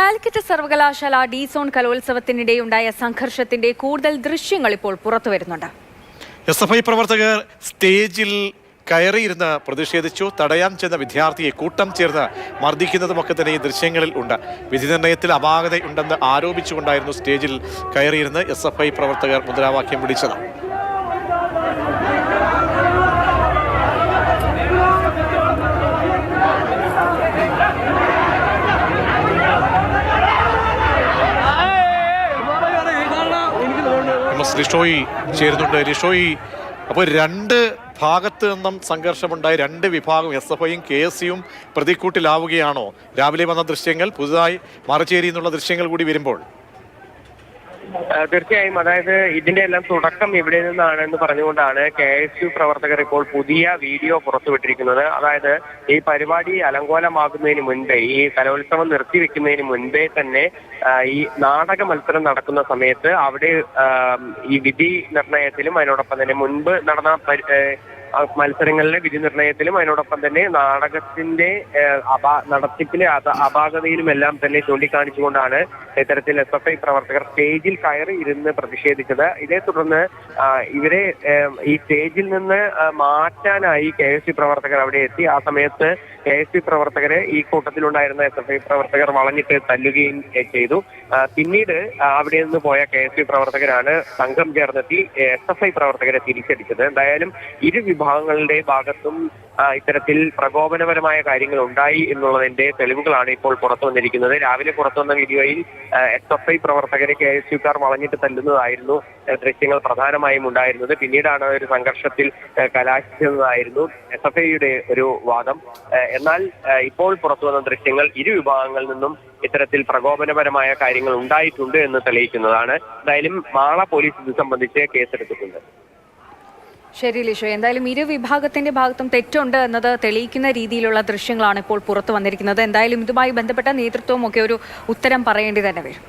കാലിക്കറ്റ് സർവകലാശാല ഡി-സോൺ കലോത്സവത്തിനിടെയുണ്ടായ സംഘർഷത്തിന്റെ കൂടുതൽ ദൃശ്യങ്ങൾ ഇപ്പോൾ പുറത്തുവരുന്നുണ്ട്. എസ്.എഫ്.ഐ പ്രവർത്തകർ സ്റ്റേജിൽ കയറിയിരുന്ന് പ്രതിഷേധിച്ചു. തടയാൻ ചെന്ന വിദ്യാർത്ഥിയെ കൂട്ടം ചേർന്ന് മർദ്ദിക്കുന്നതുമൊക്കെ തന്നെ ഈ ദൃശ്യങ്ങളിൽ ഉണ്ട്. വിധി നിർണയത്തിൽ അപാകതയുണ്ടെന്ന് ആരോപിച്ചുകൊണ്ടായിരുന്നു സ്റ്റേജിൽ കയറിയിരുന്ന് എസ്.എഫ്.ഐ പ്രവർത്തകർ മുദ്രാവാക്യം വിളിച്ചത്. ലിഷോയി ചേരുന്നുണ്ട്. ലിഷോയി, അപ്പോൾ രണ്ട് ഭാഗത്ത് നിന്നും സംഘർഷമുണ്ടായി. രണ്ട് വിഭാഗം എസ്.എഫ്.ഐയും കെ.എസ്.യുവും പ്രതിക്കൂട്ടിലാവുകയാണോ? രാവിലെ വന്ന ദൃശ്യങ്ങൾ പുതുതായി മറച്ചേരി എന്നുള്ള ദൃശ്യങ്ങൾ കൂടി വരുമ്പോൾ തീർച്ചയായും, അതായത് ഇതിന്റെ എല്ലാം തുടക്കം ഇവിടെ നിന്നാണെന്ന് പറഞ്ഞുകൊണ്ടാണ് KSU പ്രവർത്തകർ ഇപ്പോൾ പുതിയ വീഡിയോ പുറത്തുവിട്ടിരിക്കുന്നത്. അതായത് ഈ പരിപാടി അലങ്കോലമാകുന്നതിന് മുൻപേ, ഈ കലോത്സവം നിർത്തിവെക്കുന്നതിന് മുൻപേ തന്നെ ഈ നാടക മത്സരം നടക്കുന്ന സമയത്ത് അവിടെ ഈ വിധി നിർണയത്തിലും അതിനോടൊപ്പം തന്നെ മുൻപ് നടന്ന മത്സരങ്ങളിലെ വിധി നിർണയത്തിലും അതിനോടൊപ്പം തന്നെ നാടകത്തിന്റെ നടത്തിപ്പിലെ അപാകതയിലും എല്ലാം തന്നെ ചൂണ്ടിക്കാണിച്ചുകൊണ്ടാണ് ഇത്തരത്തിൽ എസ്.എഫ്.ഐ പ്രവർത്തകർ സ്റ്റേജിൽ കയറി ഇരുന്ന് പ്രതിഷേധിച്ചത്. ഇതേ തുടർന്ന് ഇവരെ ഈ സ്റ്റേജിൽ നിന്ന് മാറ്റാനായി KSU പ്രവർത്തകർ അവിടെ എത്തി. ആ സമയത്ത് KSU പ്രവർത്തകരെ ഈ കൂട്ടത്തിലുണ്ടായിരുന്ന എസ്.എഫ്.ഐ പ്രവർത്തകർ വളഞ്ഞിട്ട് തല്ലുകയും ചെയ്തു. പിന്നീട് അവിടെ നിന്ന് പോയ KSU പ്രവർത്തകരാണ് സംഘം ചേർന്നെത്തി എസ്.എഫ്.ഐ പ്രവർത്തകരെ തിരിച്ചടിച്ചത്. എന്തായാലും ഇരു വിഭാഗങ്ങളുടെ ഭാഗത്തും ഇത്തരത്തിൽ പ്രകോപനപരമായ കാര്യങ്ങൾ ഉണ്ടായി എന്നുള്ളതിന്റെ തെളിവുകളാണ് ഇപ്പോൾ പുറത്തു വന്നിരിക്കുന്നത്. രാവിലെ പുറത്തുവന്ന വീഡിയോയിൽ എസ്.എഫ്.ഐ പ്രവർത്തകരെ KSUക്കാർ വളഞ്ഞിട്ട് തല്ലുന്നതായിരുന്നു ദൃശ്യങ്ങൾ പ്രധാനമായും ഉണ്ടായിരുന്നത്. പിന്നീടാണ് ഒരു സംഘർഷത്തിൽ കലാശിച്ചതായിരുന്നു എസ്.എഫ്.ഐയുടെ ഒരു വാദം. എന്നാൽ ഇപ്പോൾ പുറത്തുവന്ന ദൃശ്യങ്ങൾ ഇരു വിഭാഗങ്ങളിൽ നിന്നും ഇത്തരത്തിൽ പ്രകോപനപരമായ കാര്യങ്ങൾ ഉണ്ടായിട്ടുണ്ട് എന്ന് തെളിയിക്കുന്നതാണ്. എന്തായാലും മാള പോലീസ് ഇത് സംബന്ധിച്ച് കേസെടുത്തിട്ടുണ്ട്. ശരി ലിഷോ, എന്തായാലും ഇരു വിഭാഗത്തിന്റെ ഭാഗത്തും തെറ്റുണ്ട് എന്നത് തെളിയിക്കുന്ന രീതിയിലുള്ള ദൃശ്യങ്ങളാണ് ഇപ്പോൾ പുറത്തു വന്നിരിക്കുന്നത്. എന്തായാലും ഇതുമായി ബന്ധപ്പെട്ട നേതൃത്വവും ഒക്കെ ഒരു ഉത്തരം പറയേണ്ടി തന്നെ വരും.